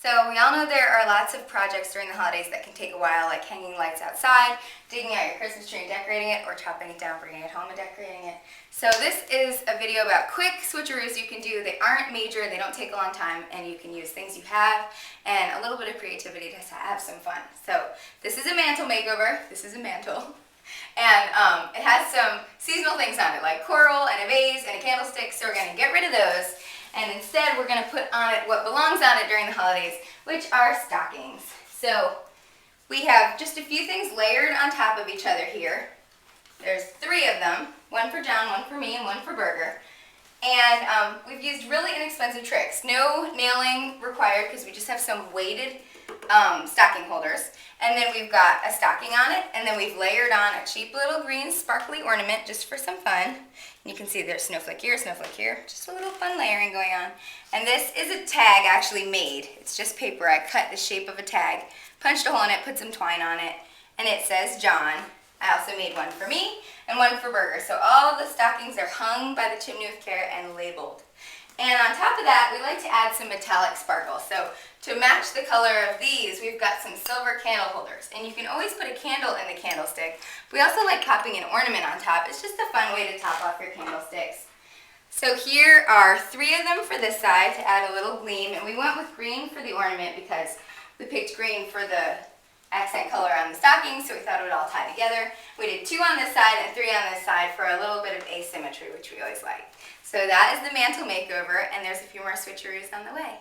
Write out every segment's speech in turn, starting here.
So we all know there are lots of projects during the holidays that can take a while, like hanging lights outside, digging out your Christmas tree and decorating it, or chopping it down, bringing it home and decorating it. So this is a video about quick switcheroos you can do. They aren't major, they don't take a long time, and you can use things you have and a little bit of creativity to have some fun. So this is a mantle makeover. This is a mantle. And it has some seasonal things on it, like coral and a vase and a candlestick, so we're going to get rid of those. And instead, we're going to put on it what belongs on it during the holidays, which are stockings. So we have just a few things layered on top of each other here. There's 3 of them, one for John, one for me, and one for Burger. And we've used really inexpensive tricks. No nailing required because we just have some weighted stocking holders. And then we've got a stocking on it, and then we've layered on a cheap little green sparkly ornament just for some fun. You can see there's snowflake here, just a little fun layering going on. And this is a tag actually made. It's just paper. I cut the shape of a tag, punched a hole in it, put some twine on it, and it says John. I also made one for me and one for Burger. So all the stockings are hung by the chimney with care and labeled. And on top of that, we like to add some metallic sparkle. So to match the color of these, we've got some silver candle holders. And you can always put a candle in the candlestick. We also like popping an ornament on top. It's just a fun way to top off your candlesticks. So here are 3 of them for this side to add a little gleam. And we went with green for the ornament because we picked green for the accent color on the stocking, so we thought it would all tie together. We did 2 on this side and 3 on this side for a little bit of asymmetry, which we always like. So that is the mantle makeover, and there's a few more switcheroos on the way.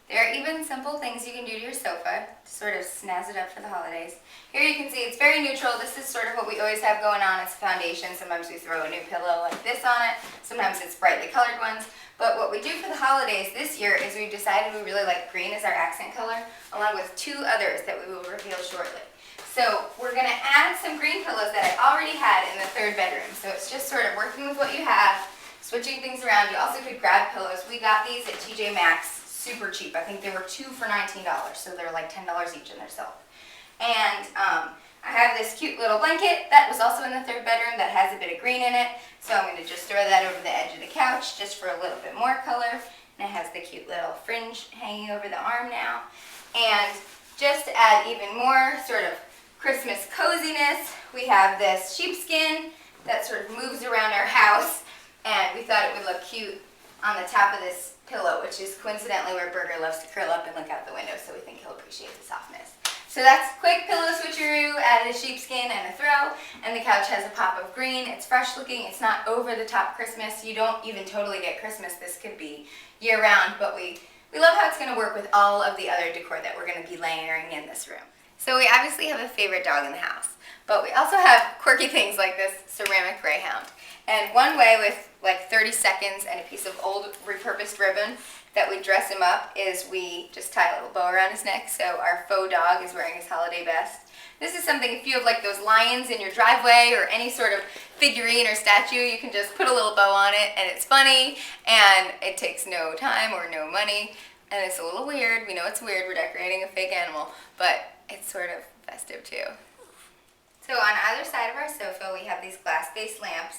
There are even simple things you can do to your sofa to sort of snazz it up for the holidays. Here you can see it's very neutral. This is sort of what we always have going on. It's a foundation. Sometimes we throw a new pillow like this on it. Sometimes it's brightly colored ones. But what we do for the holidays this year is we've decided we really like green as our accent color, along with 2 others that we will reveal shortly. So we're going to add some green pillows that I already had in the 3rd bedroom. So it's just sort of working with what you have, switching things around. You also could grab pillows. We got these at TJ Maxx, super cheap. I think they were 2 for $19, so they're like $10 each in their sale. And I have this cute little blanket that was also in the 3rd bedroom that has a bit of green in it. So I'm going to just throw that over the edge of the couch just for a little bit more color. And it has the cute little fringe hanging over the arm now. And just to add even more sort of Christmas coziness, we have this sheepskin that sort of moves around our house. And we thought it would look cute on the top of this pillow, which is coincidentally where Burger loves to curl up and look out the window, so we think he'll appreciate the softness. So that's quick pillow switcheroo, added a sheepskin and a throw, and the couch has a pop of green. It's fresh looking, it's not over the top Christmas. You don't even totally get Christmas. This could be year round, but we love how it's going to work with all of the other decor that we're going to be layering in this room. So we obviously have a favorite dog in the house, but we also have quirky things like this ceramic greyhound. And one way with like 30 seconds and a piece of old repurposed ribbon that we dress him up is we just tie a little bow around his neck, so our faux dog is wearing his holiday best. This is something, if you have like those lions in your driveway or any sort of figurine or statue, you can just put a little bow on it and it's funny and it takes no time or no money and it's a little weird. We know it's weird, we're decorating a fake animal, but it's sort of festive too. So on either side of our sofa we have these glass-based lamps.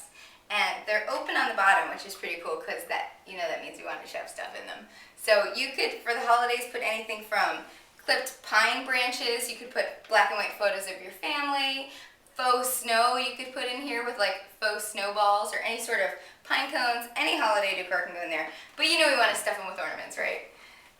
And they're open on the bottom, which is pretty cool because that means we want to shove stuff in them. So you could, for the holidays, put anything from clipped pine branches. You could put black and white photos of your family. Faux snow you could put in here with like faux snowballs or any sort of pine cones. Any holiday decor can go in there. But we want to stuff them with ornaments, right?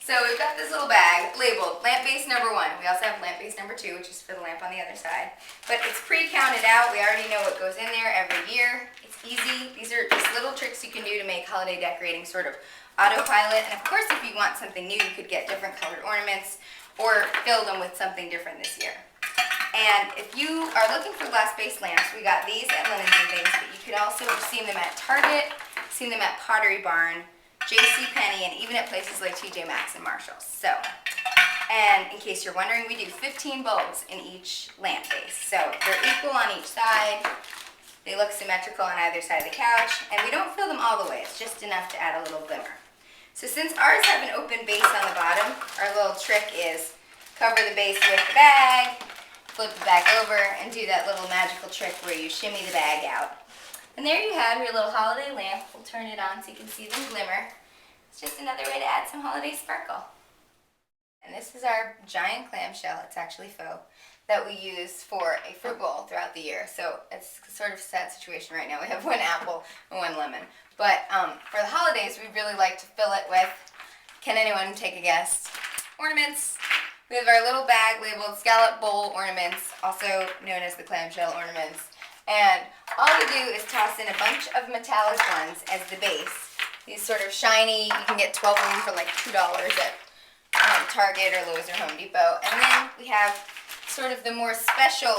So we've got this little bag labeled lamp base number 1. We also have lamp base number 2, which is for the lamp on the other side. But it's pre-counted out. We already know what goes in there every year. It's easy. These are just little tricks you can do to make holiday decorating sort of autopilot. And of course, if you want something new, you could get different colored ornaments or fill them with something different this year. And if you are looking for glass-based lamps, we got these at Linens and Things, but you could also have seen them at Target, seen them at Pottery Barn, JCPenney, and even at places like TJ Maxx and Marshall's. So, and in case you're wondering, we do 15 bulbs in each lamp base. So they're equal on each side. They look symmetrical on either side of the couch, and we don't fill them all the way. It's just enough to add a little glimmer. So since ours have an open base on the bottom, our little trick is cover the base with the bag, flip the bag over, and do that little magical trick where you shimmy the bag out. And there you have your little holiday lamp. We'll turn it on so you can see them glimmer. It's just another way to add some holiday sparkle. And this is our giant clamshell, it's actually faux, that we use for a fruit bowl throughout the year. So it's sort of a sad situation right now. We have one apple and one lemon. But for the holidays, we really like to fill it with, can anyone take a guess? Ornaments. We have our little bag labeled scallop bowl ornaments, also known as the clamshell ornaments. And all we do is toss in a bunch of metallic ones as the base. These sort of shiny, you can get 12 of them for like $2 at Target or Lowe's or Home Depot. And then we have sort of the more special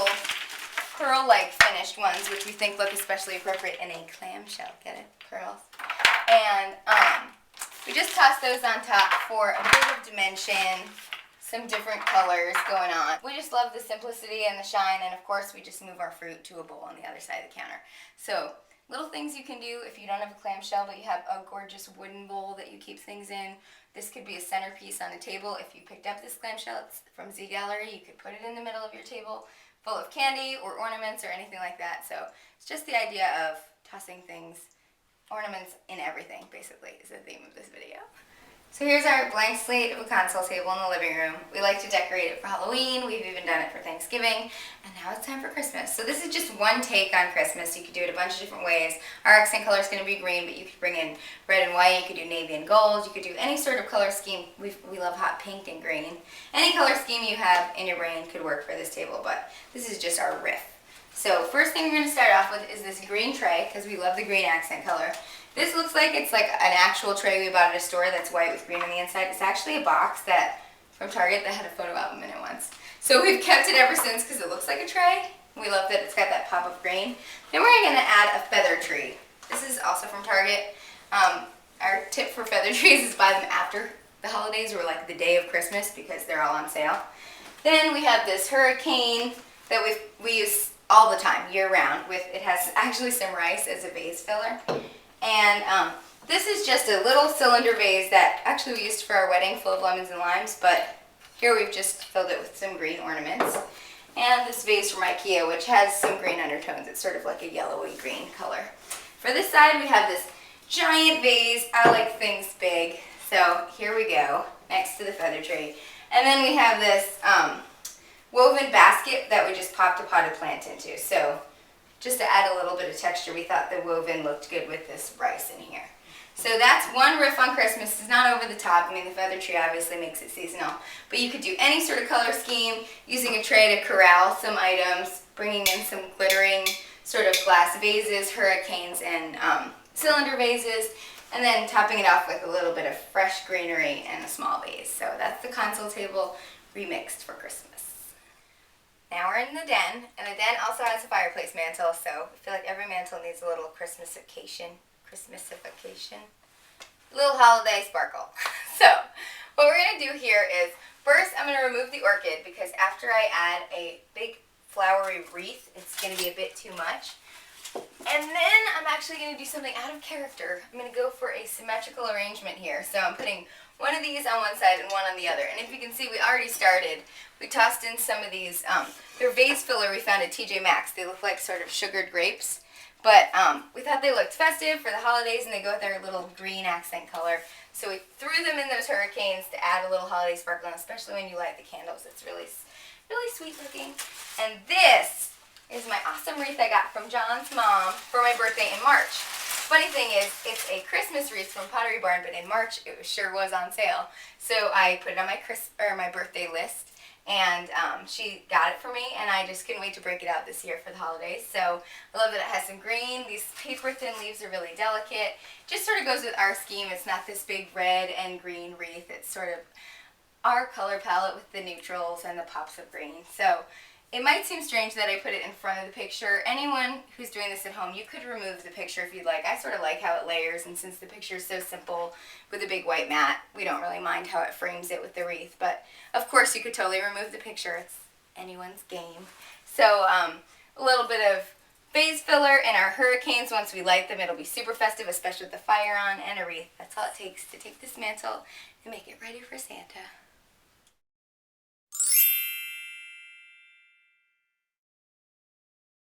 pearl-like finished ones, which we think look especially appropriate in a clamshell. Get it? Pearls. And we just toss those on top for a bit of dimension, some different colors going on. We just love the simplicity and the shine, and of course we just move our fruit to a bowl on the other side of the counter. So little things you can do if you don't have a clamshell but you have a gorgeous wooden bowl that you keep things in. This could be a centerpiece on a table. If you picked up this clamshell, it's from Z Gallery, you could put it in the middle of your table full of candy or ornaments or anything like that. So it's just the idea of tossing things, ornaments in everything basically is the theme of this video. So here's our blank slate of a console table in the living room. We like to decorate it for Halloween. We've even done it for Thanksgiving. And now it's time for Christmas. So this is just one take on Christmas. You could do it a bunch of different ways. Our accent color is going to be green, but you could bring in red and white. You could do navy and gold. You could do any sort of color scheme. We love hot pink and green. Any color scheme you have in your brain could work for this table, but this is just our riff. So first thing we're going to start off with is this green tray, because we love the green accent color. This looks like it's like an actual tray we bought at a store that's white with green on the inside. It's actually a box that from Target that had a photo album in it once. So we've kept it ever since because it looks like a tray. We love that it's got that pop of green. Then we're going to add a feather tree. This is also from Target. Our tip for feather trees is buy them after the holidays or like the day of Christmas because they're all on sale. Then we have this hurricane that we use all the time, year round. It has actually some rice as a vase filler. And this is just a little cylinder vase that actually we used for our wedding full of lemons and limes, but here we've just filled it with some green ornaments. And this vase from Ikea, which has some green undertones. It's sort of like a yellowy green color. For this side, we have this giant vase. I like things big, so here we go, next to the feather tree. And then we have this woven basket that we just popped a potted plant into. So just to add a little bit of texture, we thought the woven looked good with this rice in here. So that's one riff on Christmas. It's not over the top. I mean, the feather tree obviously makes it seasonal. But you could do any sort of color scheme, using a tray to corral some items, bringing in some glittering sort of glass vases, hurricanes, and cylinder vases, and then topping it off with a little bit of fresh greenery and a small vase. So that's the console table remixed for Christmas. Now we're in the den, and the den also has a fireplace mantle, so I feel like every mantle needs a little Christmasification, little holiday sparkle. So what we're going to do here is, first I'm going to remove the orchid, because after I add a big flowery wreath, it's going to be a bit too much. And then I'm actually going to do something out of character. I'm going to go for a symmetrical arrangement here. So I'm putting one of these on one side and one on the other. And if you can see, we already started. We tossed in some of these. They're vase filler we found at TJ Maxx. They look like sort of sugared grapes. But we thought they looked festive for the holidays, and they go with their little green accent color. So we threw them in those hurricanes to add a little holiday sparkle, and especially when you light the candles. It's really, really sweet looking. And this is my awesome wreath I got from John's mom for my birthday in March. Funny thing is, it's a Christmas wreath from Pottery Barn, but in March it sure was on sale. So I put it on my birthday list, and she got it for me, and I just couldn't wait to break it out this year for the holidays. So I love that it has some green. These paper thin leaves are really delicate. Just sort of goes with our scheme. It's not this big red and green wreath. It's sort of our color palette with the neutrals and the pops of green. So it might seem strange that I put it in front of the picture. Anyone who's doing this at home, you could remove the picture if you'd like. I sort of like how it layers, and since the picture is so simple with a big white mat, we don't really mind how it frames it with the wreath. But of course you could totally remove the picture. It's anyone's game. So a little bit of vase filler in our hurricanes. Once we light them, it'll be super festive, especially with the fire on, and a wreath. That's all it takes to take this mantle and make it ready for Santa.